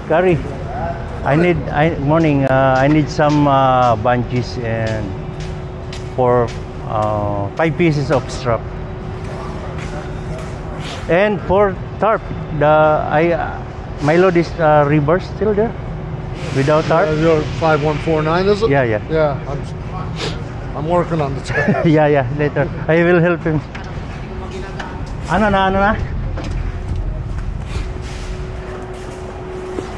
Gary, morning. I need some bungees and for 5 pieces of strap. And for tarp, my load is reverse still there, without tarp. Your 5149 is it? Yeah. Yeah, I'm working on the tarp. yeah. Later, I will help him. Ano na?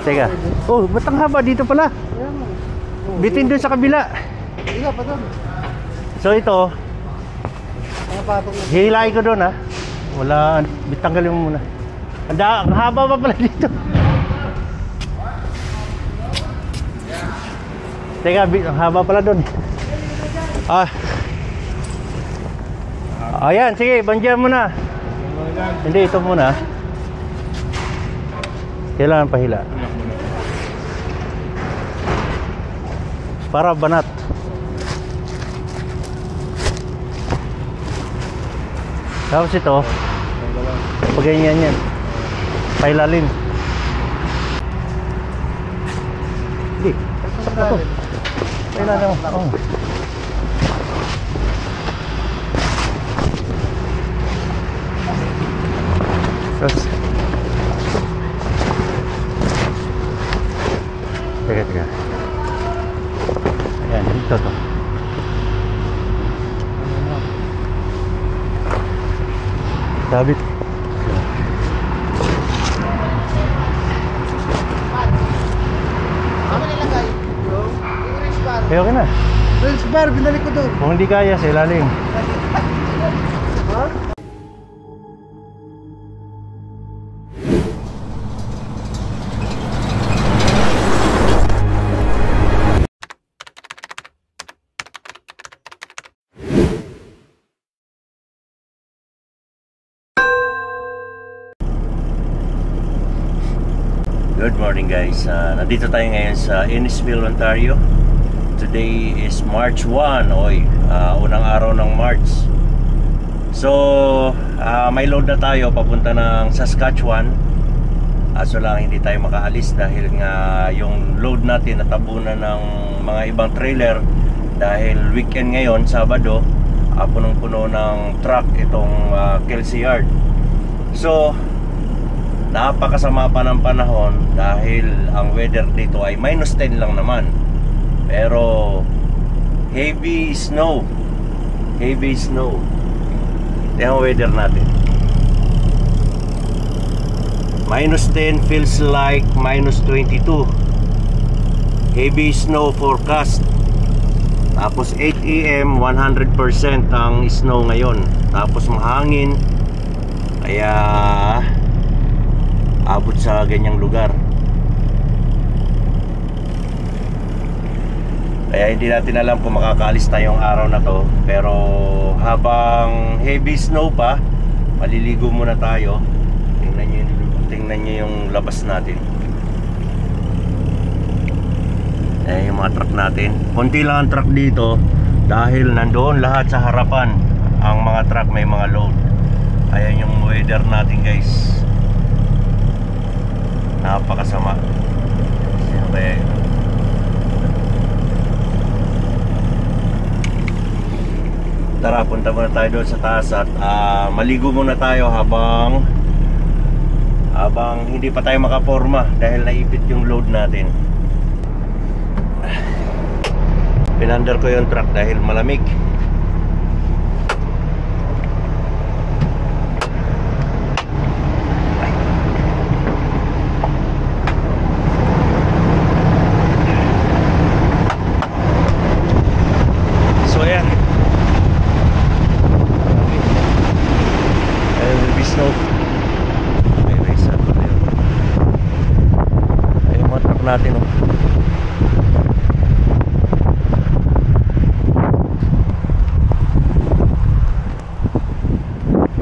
Teka. Oh, ba't ang haba dito pala? Bitin doon sa kabila. So ito, hihilahin ko doon ha. Wala, bitanggalin mo muna. Ang haba pa pala dito. Teka, ang haba pala doon. Ayan, sige, bandiyan mo na. Hindi, ito muna. Kailangan pahila para banat. Tapos ito, pag ganyan yan, pailalim. Hindi, ito pailalim. Oh. Terus Teka. Ayan, dito to. Sabit. Ano nilagay? Yung wrench bar. Okay na. Wrench bar, binalik ko doon. Kung hindi kaya, sa ilalim. Ha? Good morning guys, nandito tayo ngayon sa Innisfil, Ontario. Today is March 1, unang araw ng March. So, may load na tayo papunta ng Saskatchewan. So lang hindi tayo makaalis dahil nga yung load natin natabunan ng mga ibang trailer. Dahil weekend ngayon, Sabado, punong-puno ng truck itong Kelsey Yard. So, napakasama pa ng panahon dahil ang weather dito ay -10 lang naman. Pero heavy snow. Ito ang weather natin. -10 feels like -22. Heavy snow forecast. Tapos 8 AM 100% ang snow ngayon. Tapos mahangin. Kaya abot sa ganyang lugar. Kaya hindi natin alam kung makakaalis tayong araw na to. Pero habang heavy snow pa, maliligo muna tayo. Tingnan nyo yung labas natin. Yung mga truck natin. Konti lang ang truck dito dahil nandoon lahat sa harapan. Ang mga truck may mga load. Ayan yung weather natin guys. Napakasama. Siyempre, tara, punta muna tayo doon sa taas at maligo muna tayo habang hindi pa tayo makaporma dahil naipit yung load natin. Pinandar ko yung truck dahil malamig. Natin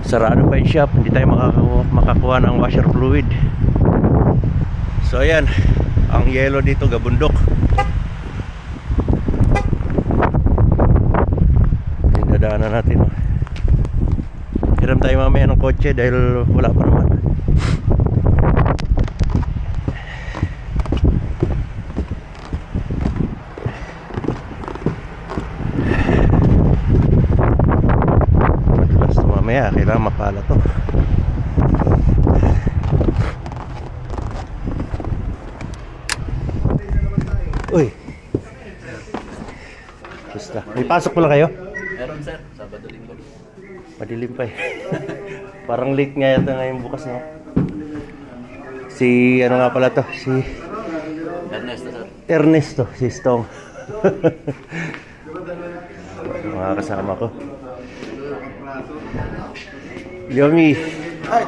sarado pa yung shop, hindi tayo makakuha ng washer fluid. So ayan, ang yellow dito gabundok. Yung dadaanan natin. Hiram tayo mamaya ng kotse dahil wala pa naman. Mamaya kailangan mapala to. Uy. Basta. May pasok pala kayo? Meron sir, Sabado Linggo. Madilim pa eh. Parang late nga yata ngayon bukas, no? Si ano nga pala to? Si Ernesto sir. Ernesto, si Stong. Mga kasama ko. Yomi. Ay!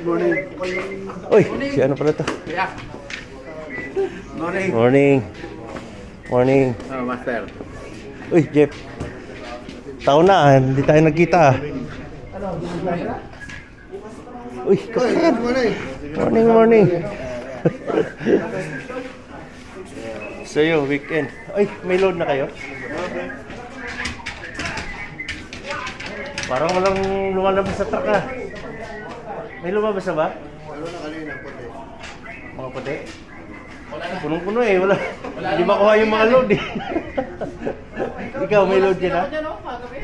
Morning. Uy, si ano pala to? Yeah. Morning. Morning. Morning. Oh, master. Uy, Jeff. Taon na, hindi tayo nagkita. Uy, kasi yan. Morning, morning. Sa'yo, weekend. Ay, may load na kayo? Parang walang lumalabas sa truck ah. May lumabas na ba? Ano na kanina, puti. Mga puti? Punong-puno eh, wala. Hindi makuha yung mga load eh. Ikaw, may load dyan ha?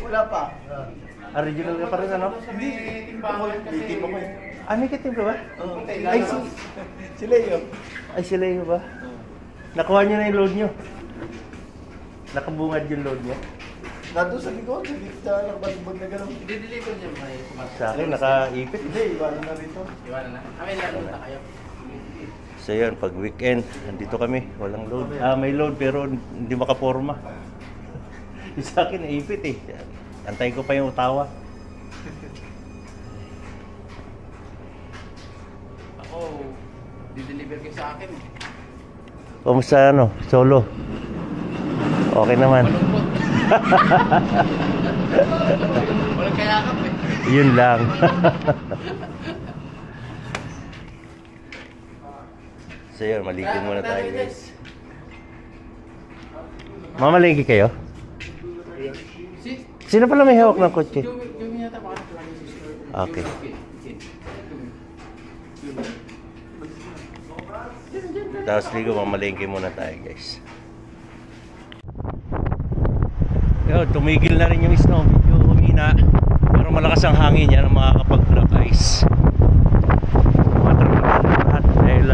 Wala pa. Original ka pa rin ano? Hindi, timba ko eh. Ah, may katim ka ba? Ay, Si Leo. Ay, sila yun ba? Nakuha nyo na yung load nyo. Nakabungad yung load nyo. Nandun sa likod, hindi siya nakabaligbag na gano'n. Di-deliver niya may pumasok. Sa akin, nakaipit. Hindi, iwanan na rito. Iwanan na. Amin lalo na kayo. So yun, pag weekend, nandito kami, walang load. Ah, may load pero hindi makaporma. Yung sa akin, naipit eh. Antay ko pa yung utawa. Ako, di-deliver kayo sa akin. Kumusta ano? Solo? Okay naman. Malungkot. Walang kayakap eh. Yun lang. So yun, maligid muna tayo guys. Mamalingki kayo? Si Sino pala may hawak ng kotse? Jumi yata baka lagi si Sir. Okay. Tapos ligo, mamalingki muna tayo guys. Yo, tumigil na rin yung snow. Medyo humina. Pero malakas ang hangin yan ang makakapag-black ice. Lahat dahil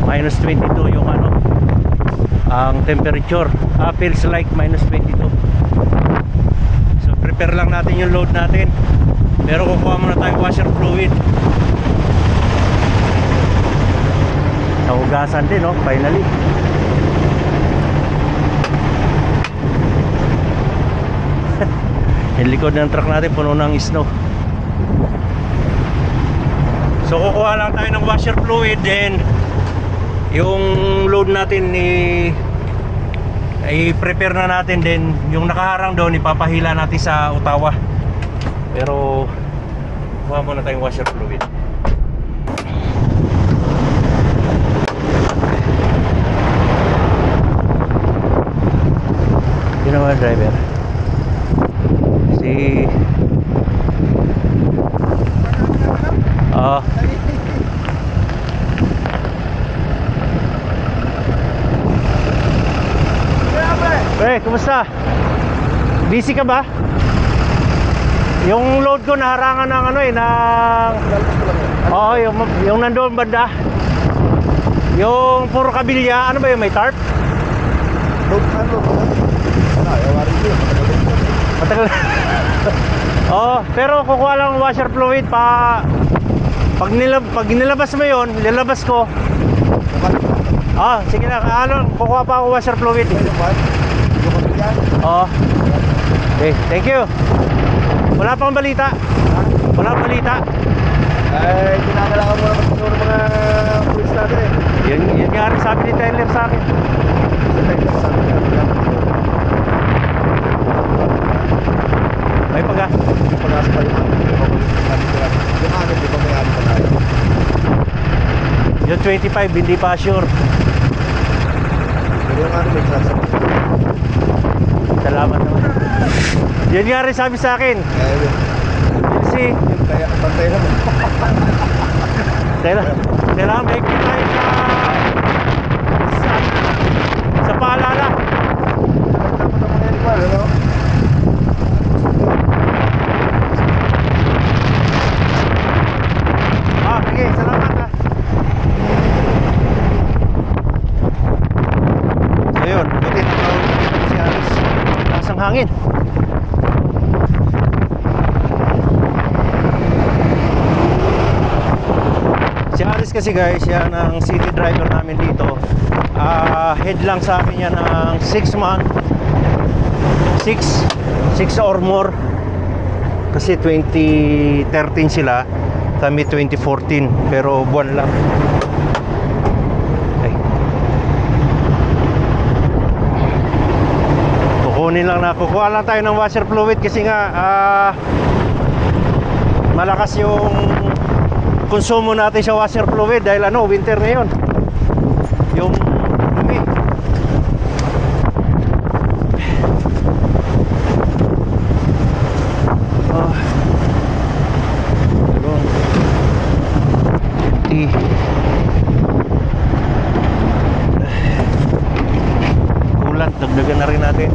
minus 22 yung ano ang temperature. Feels like minus 22. So prepare lang natin yung load natin. Pero kukuha muna tayong washer fluid. Nahugasan din, no? Finally. Yung likod ng truck natin puno ng snow. So kukuha lang tayo ng washer fluid, then yung load natin i-prepare na natin, then yung nakaharang doon ipapahila natin sa utawa. Pero kuha muna tayong washer fluid. Yun naman driver. Si kumusta? Busy ka ba? Yung load ko naharangan ng ano eh, ng oo, yung nandoon banda. Yung puro kabilya, ano ba yung may tarp? Matagal. Oo, pero kukuha lang ng washer fluid pag nilabas mo yun, nilabas ko. Sige na, kukuha pa ako washer fluid. Oo. Okay, thank you. Wala pang balita. Wala pang balita. Kinakailangan mo naman siguro mga pulis natin eh. Yun nga rin sabi ni Tyler sa akin. May pag-asa. Yung pag-asa pa yung agad, di ba may ano pa tayo? Yung 25, hindi pa sure. Pero yung ano may chance. Salamat naman. Yun nga rin sabi sa akin. Si Kaya pantay naman. kailangan may tayo sa paalala. kasi guys, yan ang city driver namin dito. Head lang sa akin yan ng 6 month, 6 or more. Kasi 2013 sila, kami 2014, pero buwan lang. Okay. Kukuha lang tayo ng washer fluid kasi nga malakas yung konsumo natin sa washer fluid dahil winter ngayon. Yung dumi. Kulat, dagdagan na rin natin.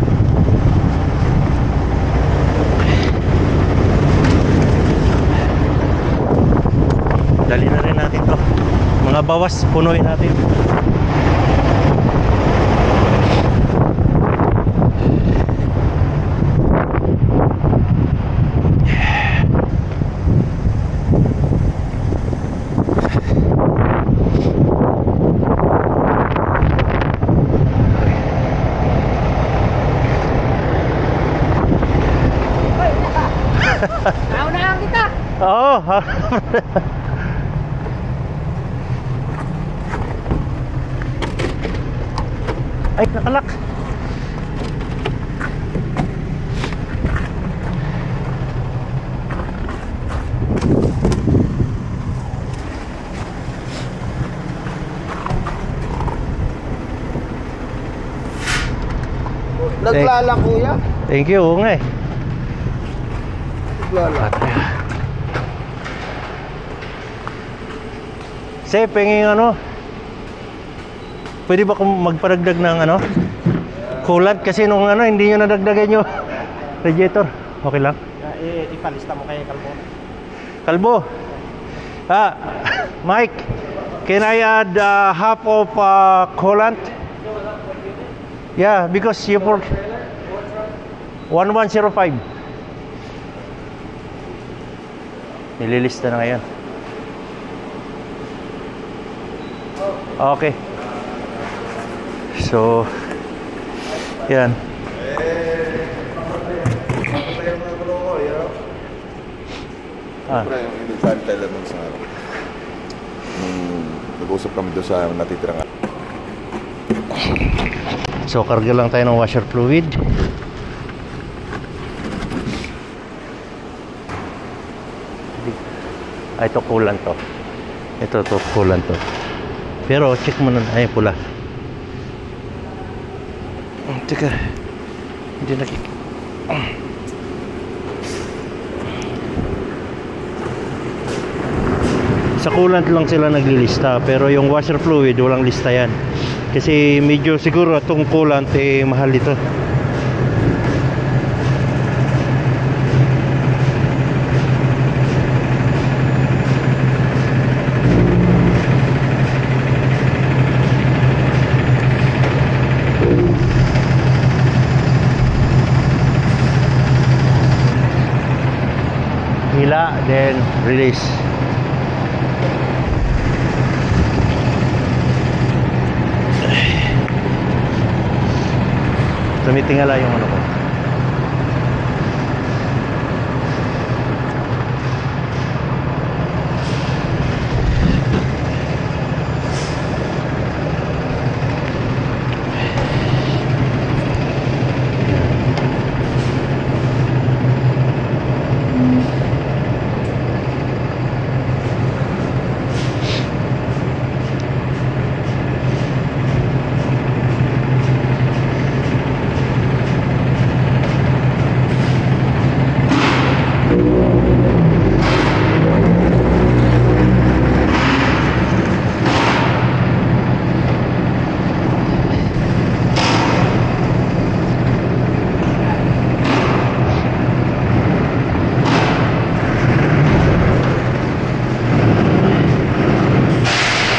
Dali na rin natin to. Mga bawas, punuin natin. Naunahan kita! Oo. Ay, nakalak. Naglala kuya. Thank you, oo nga eh. Naglala. Sir, penging pwede ba kung magparagdag ng coolant? Kasi nung hindi nyo nadagdagan yung radiator. Okay lang? Ipalista mo kay Kalbo. Kalbo. Mike, can I add half of coolant? Yeah, because you pour 1105. Nililista na ngayon. Okay. So, yan. Siyempre, yung initial tell mo sa nag-usap kami doon sa natitirang. So, karga lang tayo ng washer fluid. Ito coolant to. Ito coolant to. Pero check mo na, ay pula. Teka. Hindi nakikita. Sa coolant lang sila naglilista, pero yung washer fluid walang lista yan. Kasi medyo siguro itong coolant mahal ito. Hila, then release. Tumitingala yung ko.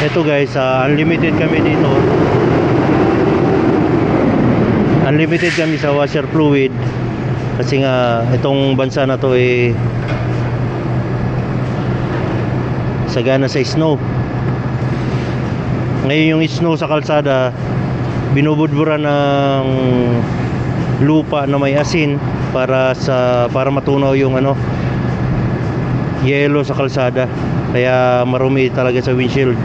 Ito guys, unlimited kami dito. Unlimited kami sa washer fluid. Kasi nga itong bansa na to sagana sa snow. Ngayon yung snow sa kalsada, binubudburan ng lupa na may asin para matunaw yung yelo sa kalsada. Kaya marumi talaga sa windshield.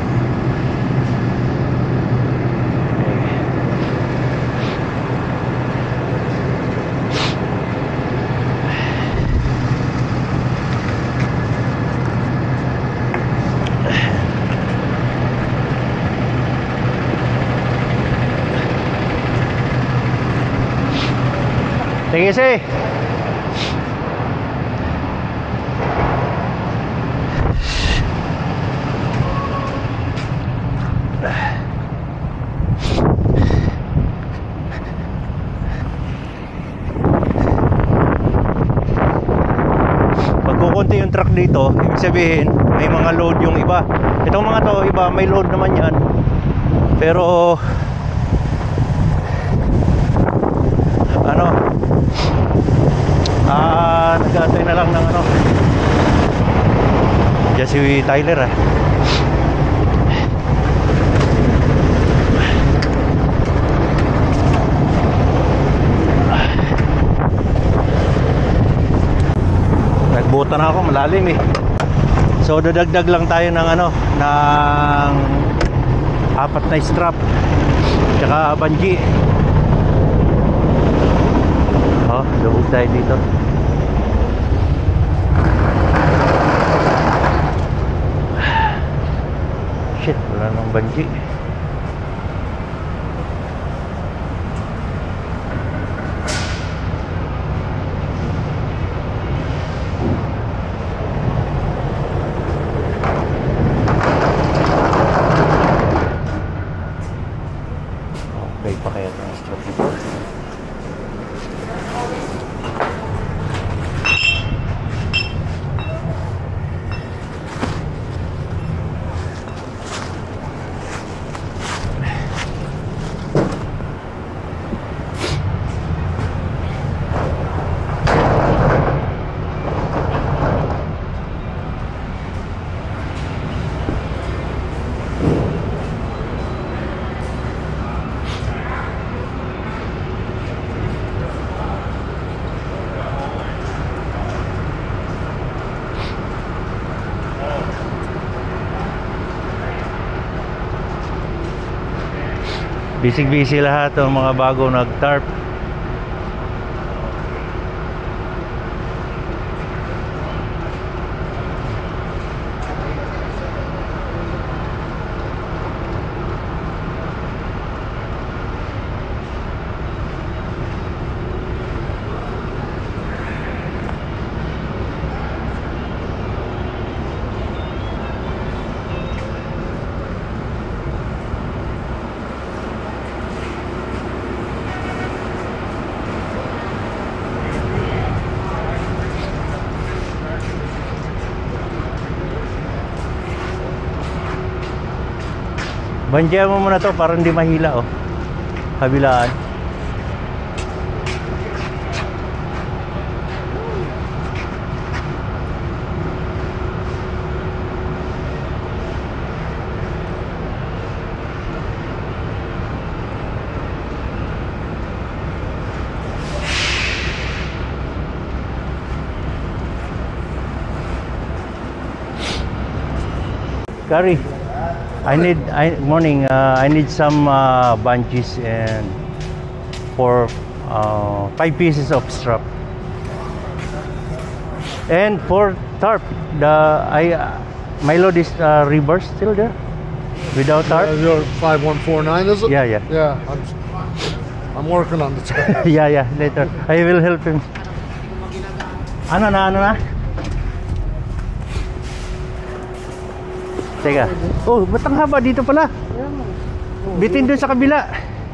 Sige, sige. Pagkukunti yung truck dito, ibig sabihin may mga load yung iba. Itong mga to, iba may load naman yan. Pero nag-aantay na lang ng diyan si Tyler nagbuta na ako, malalim so dadagdag lang tayo ng ng 4 na strap tsaka bungee. Lubog tayo dito. Shit, wala nang bungee. Okay pa kaya itong strap dito. Busy lahat ng mga bago nag-tarp. Bandiyan mo muna to para hindi mahila kabilaan. Gary, I need some bungees and for 5 pieces of strap and for tarp. My load is reverse still there without tarp. Your 5149 is it? Yeah. Yeah, I'm working on the tarp. Yeah, later I will help him. Ano na? Teka. Oh, ba't ang haba dito pala? Bitin doon sa kabila.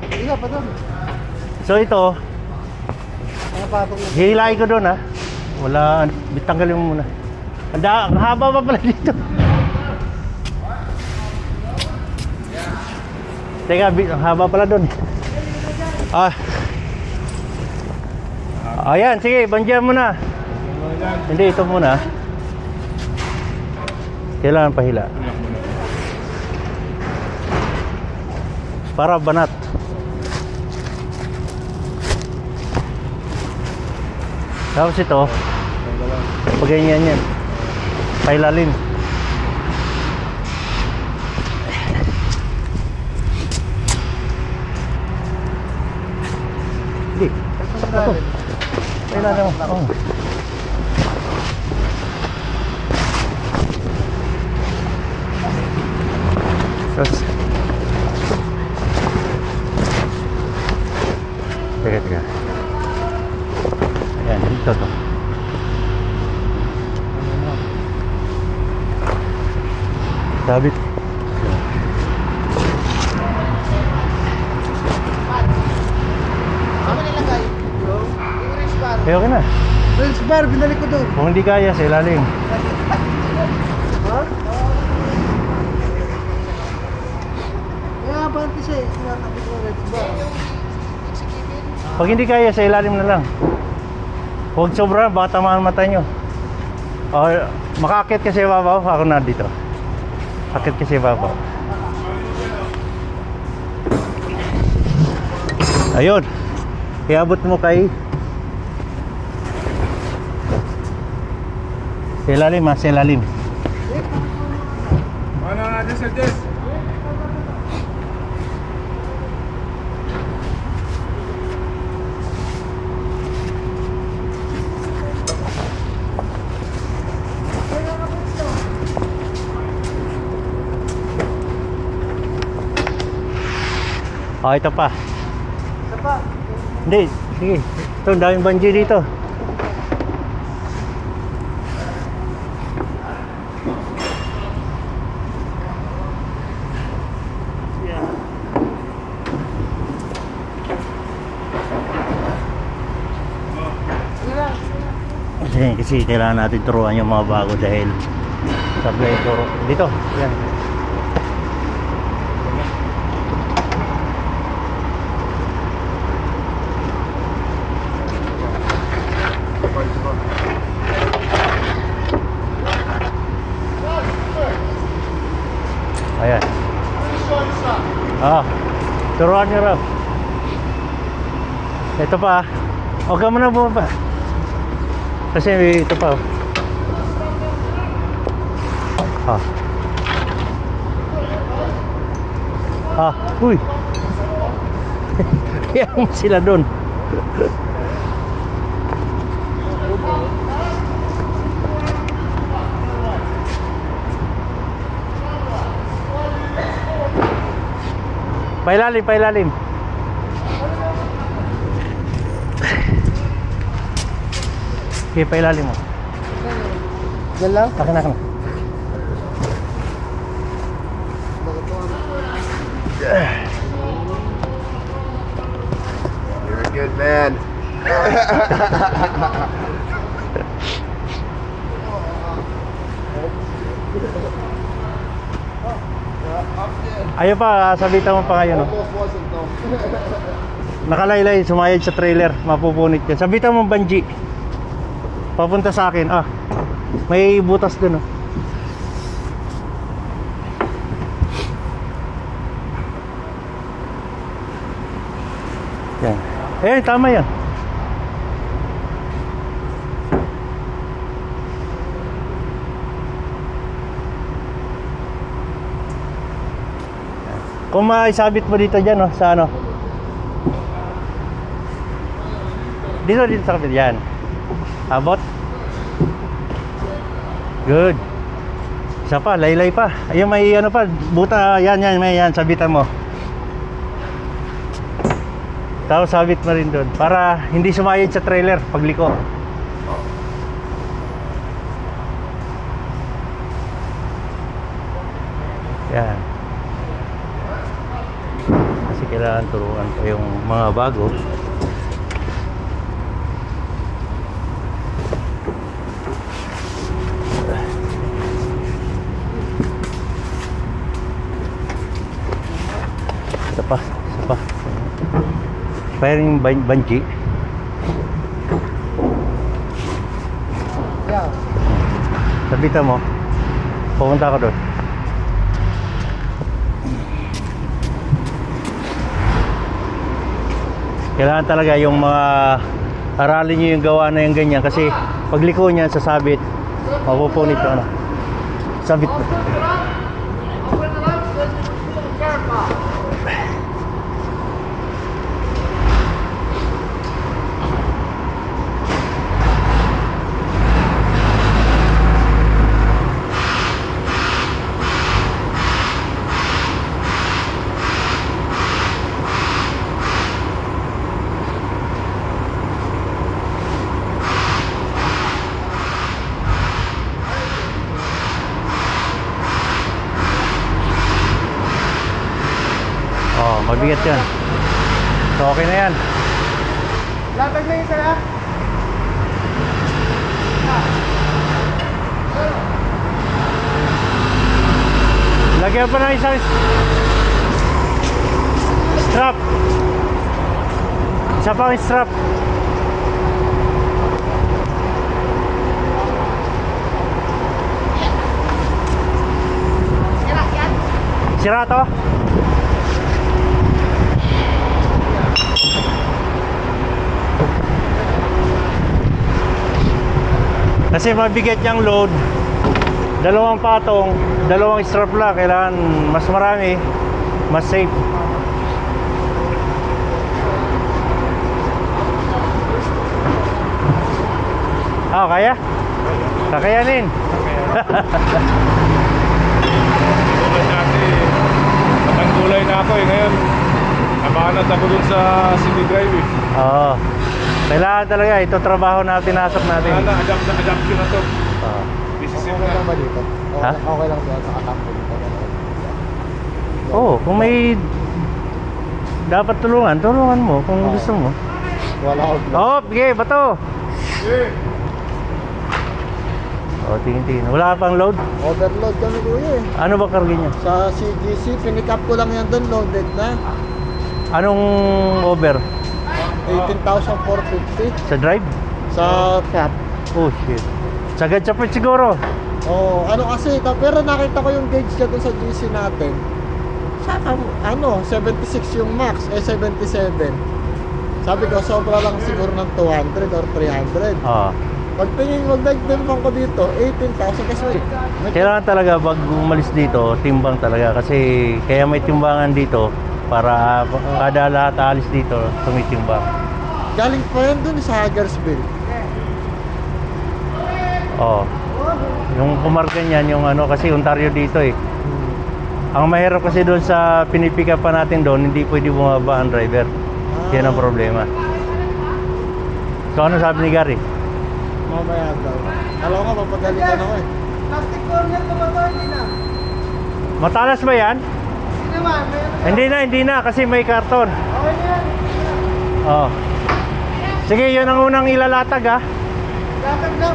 Iya pa doon. So ito, hihilahin ko doon Wala, bitanggalin mo muna. Ang haba pa pala dito. Teka, ang haba pala doon. Ayan, sige, bandiyan mo na. Hindi, ito muna. Kailangan pahila. Para banat. Tapos ito, pag ganyan yan, pailalim. Hindi, ito. Pailalim mo. Oh. Terus teka. Ayan, dito to. Sabit. Ano nilagay? Yung race bar. Eh, okay na. Race bar, binalik ko doon. Kung hindi kaya, sa ilalim. Ha? Kaya banti siya eh. Sinatabi ko race bar. Pag hindi kaya, sa ilalim na lang. Huwag sobra, baka tamaan mata nyo. O, makakit kasi babaw. Ako na dito. Akit kasi babaw. Ayun. Iabot mo kay sa ilalim ha, sa ilalim. Ano natin sa Jess? Oh, ito pa. Isa pa. Hindi, sige. Ito, daming bungee dito. Kasi kailangan natin turuan yung mga bago dahil sabi turo dito. Yan. Ayan. Turuan nyo raw. Ito pa. Huwag ka muna bumaba. Kasi ito pa. Uy. Yan sila doon. Pailalim, pailalim. Okay, pailalim mo. Diyan lang? Akin, akin. You're a good man. Ayaw pa, sabitan mo pa ngayon. No? Nakalaylay, sumayad sa trailer. Mapupunit yan. Sabitan mo bungee. Papunta sa akin. May butas dun. Oh. Yan. Tama yan. Kung maisabit mo dito dyan, sa ano. Dito sa kapit. Yan. Abot. Good. Isa pa, laylay pa. Ayun, may ano pa. Buta, yan, may yan. Sabitan mo. Tapos sabit mo rin doon. Para hindi sumayad sa trailer pagliko. Yan. Kasi kailangan turuan pa yung mga bago. Isa pa. Firing bungee. Yeah. Sabitan mo. Pupunta ako doon. Kailangan talaga yung mga aralin nyo yung gawa na yung ganyan kasi pagliko niyan sasabit, mapupunit to ano. Sabit mo. Mabigat yan. So okay na yan. Latag na yung isa na. Lagyan pa ng isang strap. Isa pang strap. Sira to. Kasi mabigat yung load, dalawang patong, dalawang strap lang, kailangan mas marami, mas safe. Kaya? Kakayanin. Matangkulay na ako ngayon. Nabanat ako dun sa city drive Oo. Kailangan talaga, ito trabaho na tinasok natin. Adapt ko na to. Okay lang ba dito? Ha? Okay lang ba sa atampo dito? Kung may dapat tulungan mo kung gusto mo. Wala ako. Sige, bato. Tingin. Wala ka pang load? Overload kami kuya eh. Ano ba karga niya? Sa CGC, pinick up ko lang yan doon, loaded na. Anong over? 18,450 Sa drive? sa cap. Oh shit. Sagad chapit siguro. Ano kasi, pero nakita ko yung gauge niya doon sa GC natin. Sa 76 yung max, 77. Sabi ko, sobra lang siguro ng 200 or 300. Pagtingin mo, nagtimbang ko dito, 18,000 kasi Kailangan talaga pag umalis dito, timbang talaga. Kasi kaya may timbangan dito para kada lahat alis dito, tumitimbang. galing pa yan dun sa Hagersville. Yung kumarga niyan, yung kasi Ontario dito eh. Ang mahirap kasi doon sa pinipika pa natin doon, hindi pwede bumaba ang driver. Yan ang problema. So ano sabi ni Gary? Mamaya daw. Alam ko, papagalitan ako eh. Plastic corner na ba ito? Hindi na. Matalas ba yan? Hindi naman. Hindi na kasi may karton. Okay na yan. Sige, yun ang unang ilalatag ha. Latag na.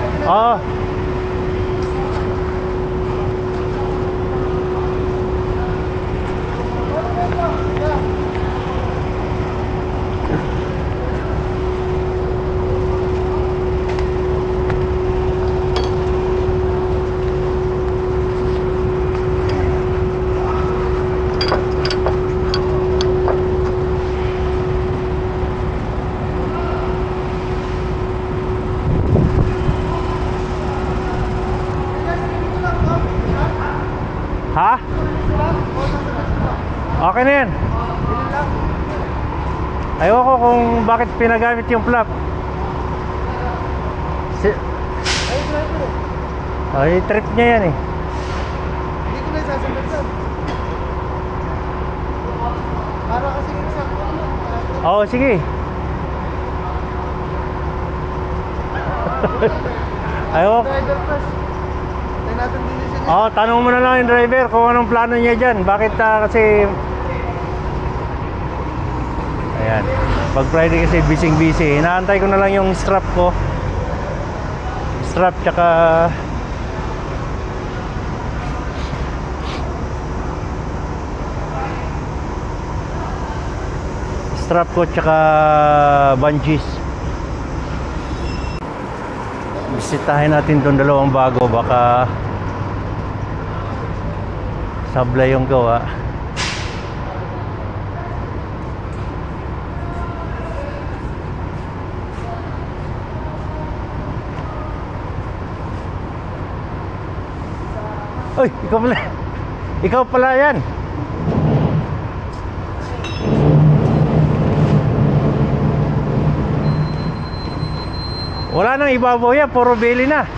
Ha? Okay na yan. Ayoko kung bakit pinagamit yung flap. Trip niya yan eh. Hindi ko na sasabitan. Para kasi sa Sige. Ayoko. driver first. Tayo natin din siya. Tanong mo na lang yung driver kung anong plano niya dyan. Bakit kasi ayan, pag Friday kasi busy. Inaantay ko na lang yung strap ko. Strap tsaka bungees. Bisitahin natin doon dalawang bago, baka sablay yung gawa. Uy, ikaw pala. Ikaw pala yan. Wala nang ibabaw yan, puro beli na.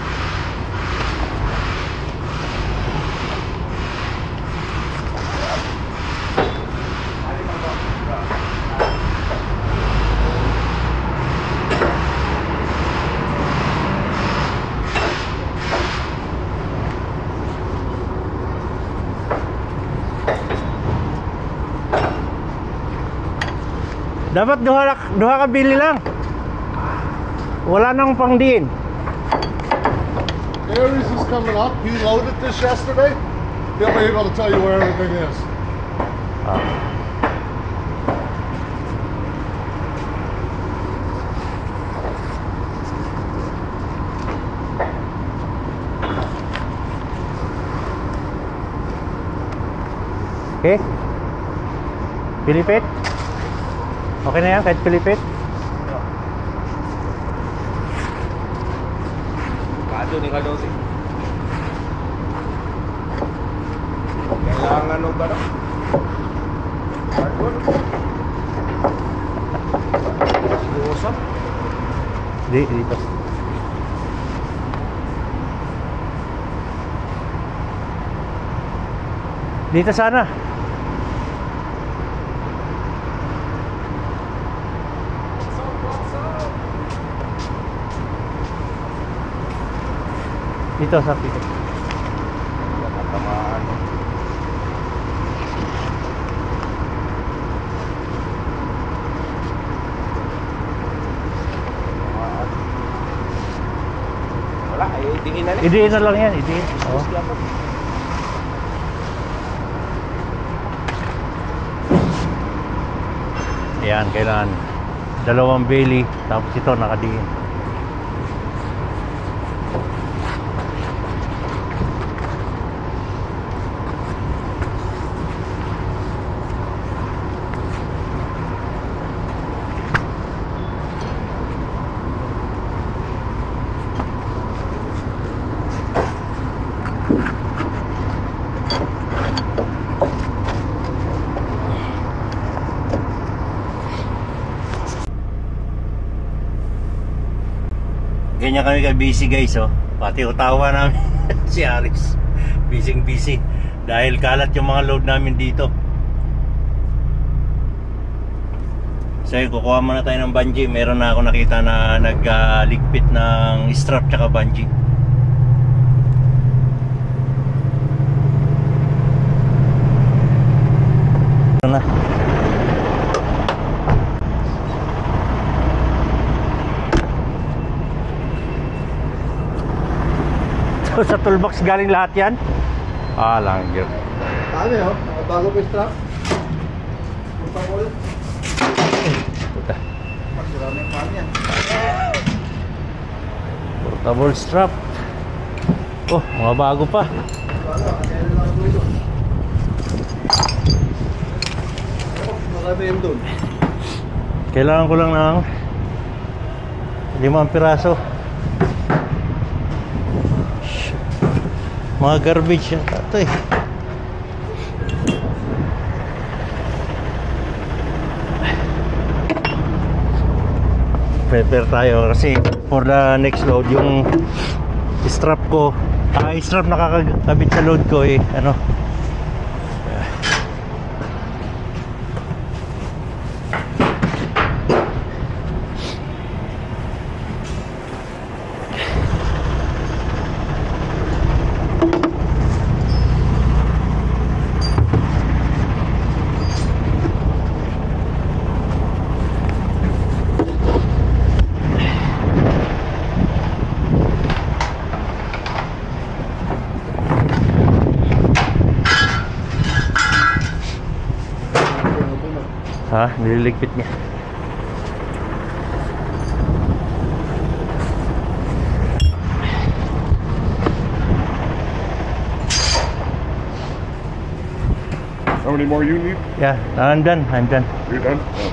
Dapat duha ka bili lang. Wala nang pangdiin. Aries is coming up. He loaded this yesterday. He'll be able to tell you where everything is. Okay? Pilipit? Okay na yan kahit pilipit? Kado ni Kadosi. Kailangan nung gano'n. Usap. Dito. Dito sana. Dito sa pito. Tamaan. Wala, itingin na lang. Idiin na lang yan, idiin. Oo. Ayan, kailangan 2 beli, tapos ito nakadiin. Ganyan kami ka-busy guys, oh. Pati utawa namin si Aris. Busy dahil kalat yung mga load namin dito. So kukuha muna tayo ng bungee. Meron na ako nakita na nagligpit ng strap tsaka bungee. Ito na. Sa toolbox galing lahat yan? Ah, langgir. Ano yun? Bago pa strap? Puta. Magsirami yung pan yan. Portable strap. Oh, mga bago pa. Marami yun dun. Kailangan ko lang ng 5 piraso. Mga garbage yan ito eh. Prepare tayo kasi for the next load yung strap ko, strap nakakabit sa load ko eh, ano, nililigpit niya. How many more you need? Yeah, I'm done. You're done? Oh.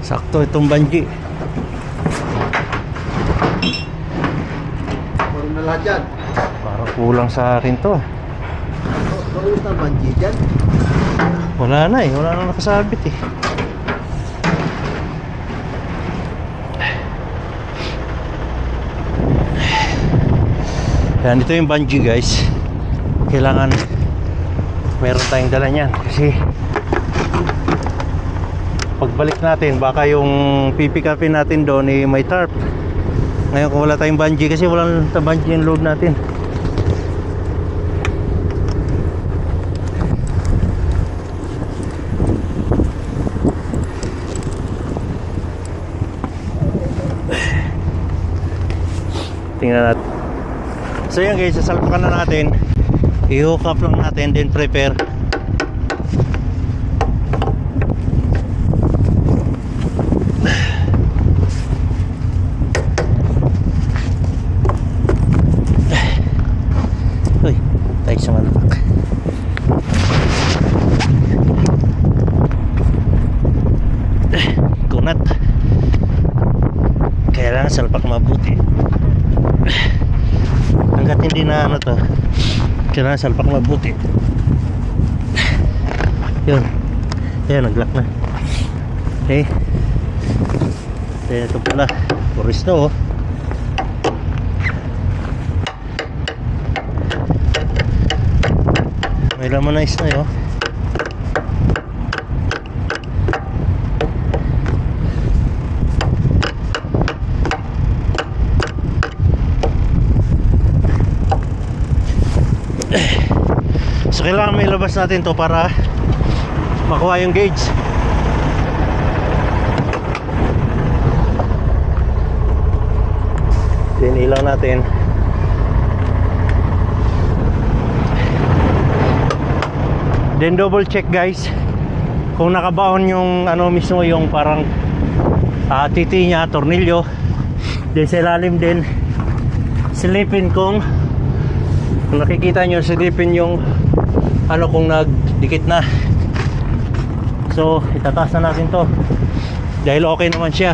Sakto itong bungee. Puro na lahat dyan. Parang kulang sa akin to. Puro na bungee dyan. Wala na eh, wala na nakasabit eh. Yan, ito yung bungee guys. Kailangan meron tayong dala niyan kasi pagbalik natin baka yung pipick upin natin doon eh may tarp. Ngayon kung wala tayong bungee kasi walang bungee yung load natin. Tingnan natin. So yan guys, sasalpakan na natin. I-hook up lang natin, then prepare. Uy, tayo sa malapak. Kunat. Kailangan salpak mabuti. Hanggat hindi na ano to, kailangan salpak mabuti. Yun. Ayan, nag-lock na. Okay. Then ito pala, puris to oh. May laman na na yun. So kailangan may labas natin to para makuha yung gauge. Then ilaw natin. Then double check guys kung nakabaon yung ano mismo, yung parang titi niya, tornilyo. Then sa ilalim din silipin kung nakikita nyo, silipin yung ano kung nagdikit na. So itataas na natin to dahil okay naman siya.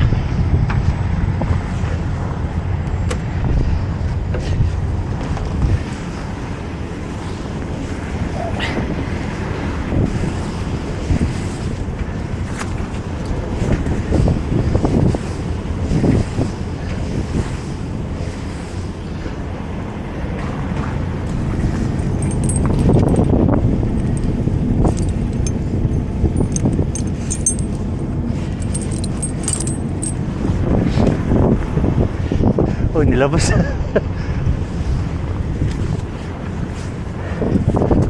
Oh, nilabas.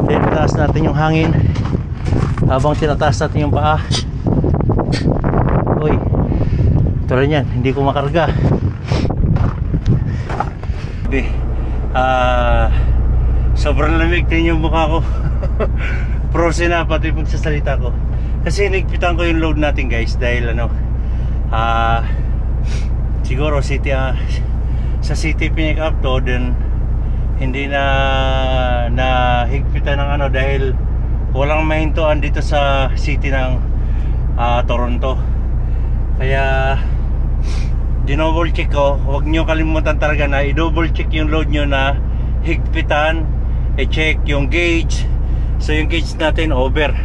Then taas natin yung hangin habang tinataas natin yung paa. Uy, tulad yan, hindi ko makarga. Sobrang lamig din yung mukha ko. Frozen na pati pagsasalita ko kasi nigpitan ko yung load natin guys dahil ano, siguro sa city pinick up to, then hindi na higpitan ng ano dahil walang mahintuan dito sa city ng Toronto. Kaya dinouble check ko. Huwag nyo kalimutan talaga na i-double check yung load nyo na higpitan, i-check yung gauge. So yung gauge natin over,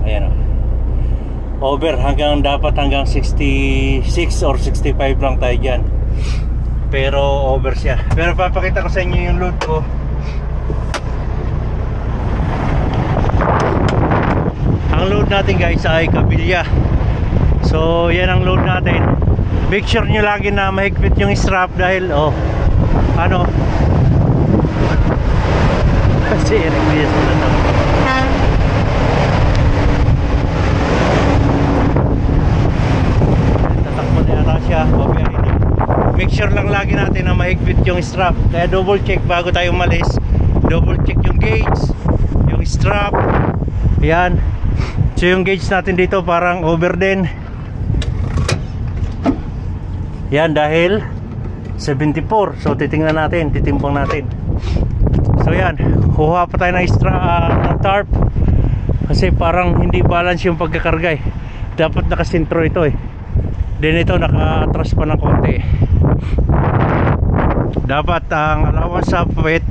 ayan o, over dapat hanggang 66 or 65 lang tayo dyan, pero over siya. Pero papakita ko sa inyo yung load ko. Ang load natin guys ay kabilya. So yan ang load natin. Make sure nyo lagi na mahigpit yung strap dahil ano kasi request na to. Tatakbo na yata siya. Make sure lang lagi natin na mahigpit yung strap. Kaya double check bago tayo umalis. Double check yung gauge, yung strap. Ayan. So yung gauge natin dito parang over din. Yan dahil 74. So titingnan natin, titimbang natin. So yan, kuha pa tayo ng extra tarp kasi parang hindi balance yung pagkakarga eh. dapat nakasentro ito eh. Then ito naka-atras pa ng konti. Dapat ang allowance sa puwet,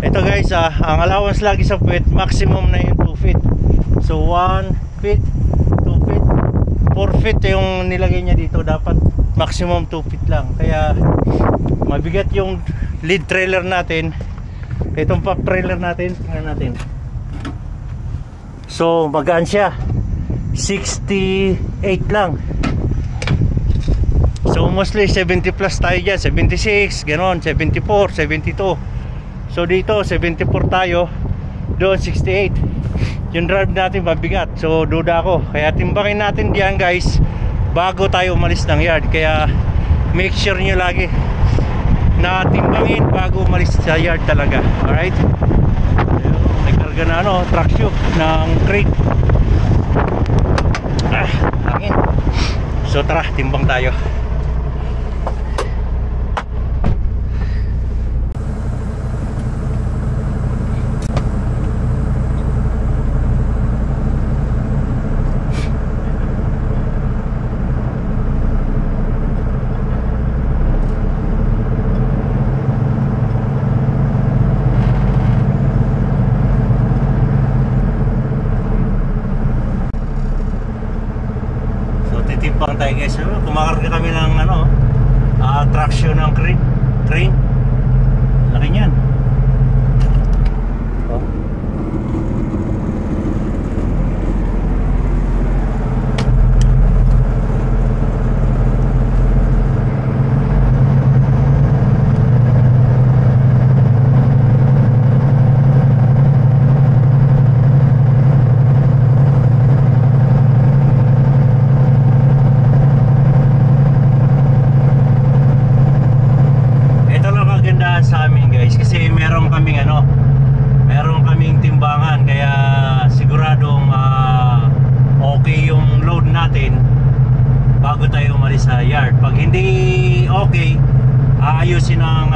ito guys, ang allowance lagi sa puwet maximum na yung 2 feet. So 1 feet, 2 feet, 4 feet yung nilagay niya dito. Dapat maximum 2 feet lang. Kaya mabigat yung lead trailer natin. Itong pop trailer natin, tingnan natin. So magaan siya, 68 lang. So mostly 70 plus tayo dyan, 76, ganon, 74, 72. So dito 74 tayo, doon 68. Yung drive natin mabigat, so duda ako. Kaya timbangin natin diyan guys bago tayo umalis ng yard. Kaya make sure nyo lagi na timbangin bago umalis sa yard talaga. Alright, nagkarga na traction ng crate. Hangin. So tara, timbang tayo. Titimpang tayo guys. Kumakarga kami ng traction ng crane. Laki niyan. Oh. Sa amin guys, kasi meron kaming timbangan, kaya siguradong okay yung load natin bago tayo umalis sa yard. Pag hindi okay, aayusin ng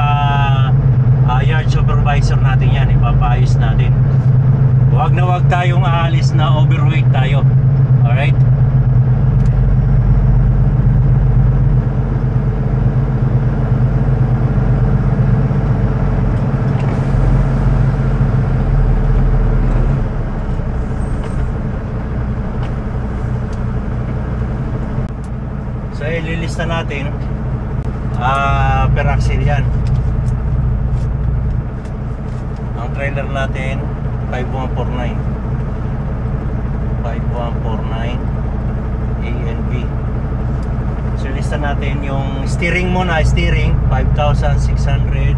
yard supervisor natin yan, ipapaayos natin. Wag tayong aalis na overweight tayo. Alright. So ililista natin per axle yan. Ang trailer natin 5149 A and B. So ilista natin yung steering muna. Steering 5,680.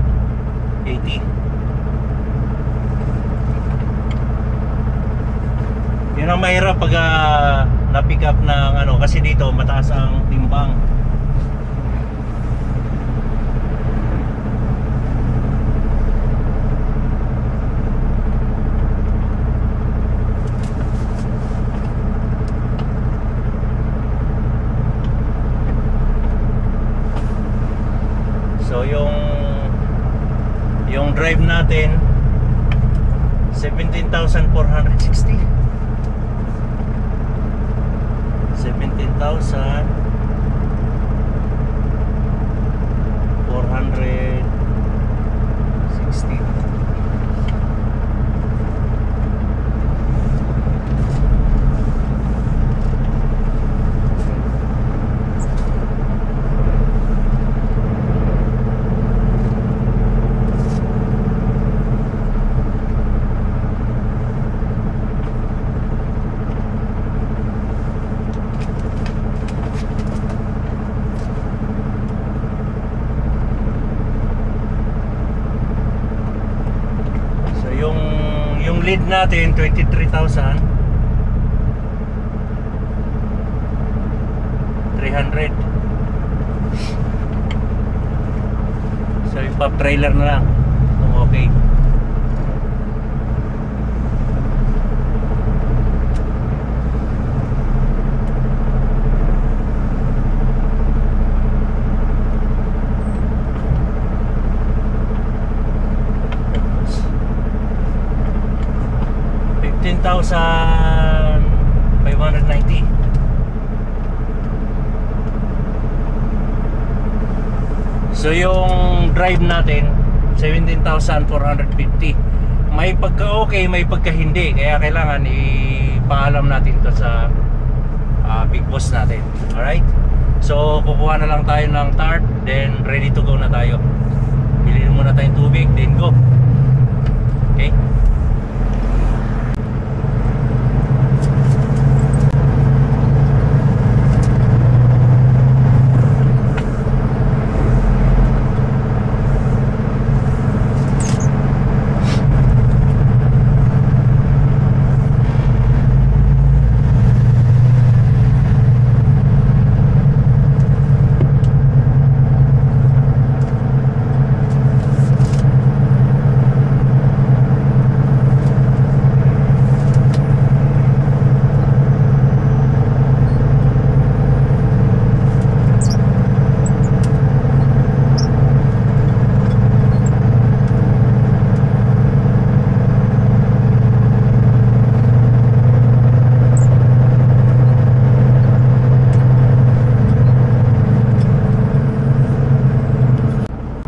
Yun ang mahirap pag na-pick up ng kasi dito mataas ang timbang. So yung drive natin 17,460. 17,460. Yung lead natin 23,300. So yung pop trailer na lang kung okay. $15,500 So yung drive natin 17,450. May pagka okay, may pagka hindi. Kaya kailangan ipaalam natin to sa big boss natin. Alright? So kukuha na lang tayo ng tarp, then ready to go na tayo. Bilhin muna tayong tubig, then go. Okay?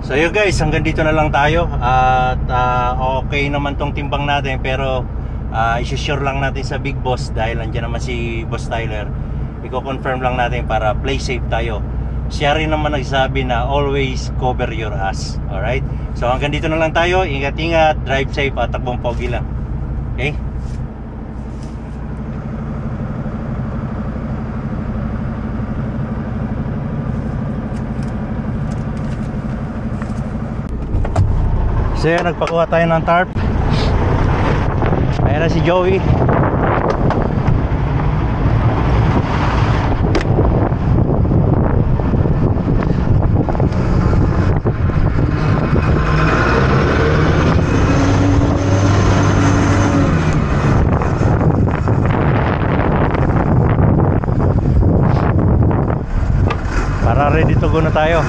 So yun guys, hanggang dito na lang tayo. At okay naman tong timbang natin, pero isi-sure lang natin sa big boss dahil nandiyan naman si Boss Tyler. Iko-confirm lang natin para play safe tayo. Siya rin naman nagsabi na always cover your ass. Alright? So hanggang dito na lang tayo. Ingat-ingat, drive safe at takbong pogi lang. Okay? So yan, nagpakuha tayo ng tarp. Ayan na si Joey. Para ready to go na tayo.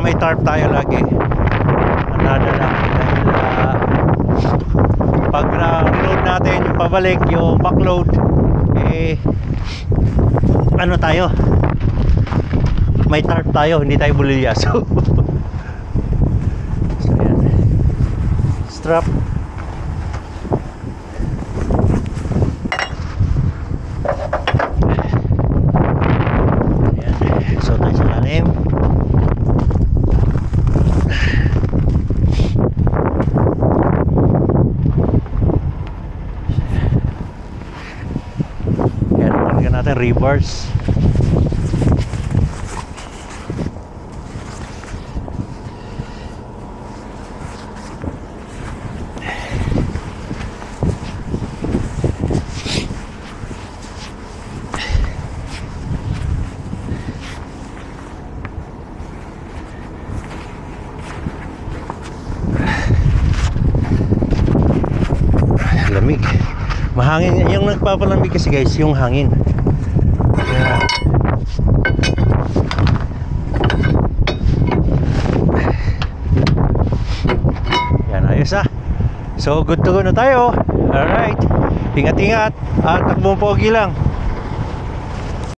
May tarp tayo lagi. Another lang dahil pag na-reload natin yung pabalik, yung backload, ano tayo, may tarp tayo, hindi tayo bulilyaso. So yan, strap. Ayan, so tayo sa lalim. Natin reverse. Lamig, mahangin. Yung nagpapalamig kasi guys, yung hangin. Yan, ayos ah. So good to go na tayo. Alright, ingat-ingat at takbong pogi lang.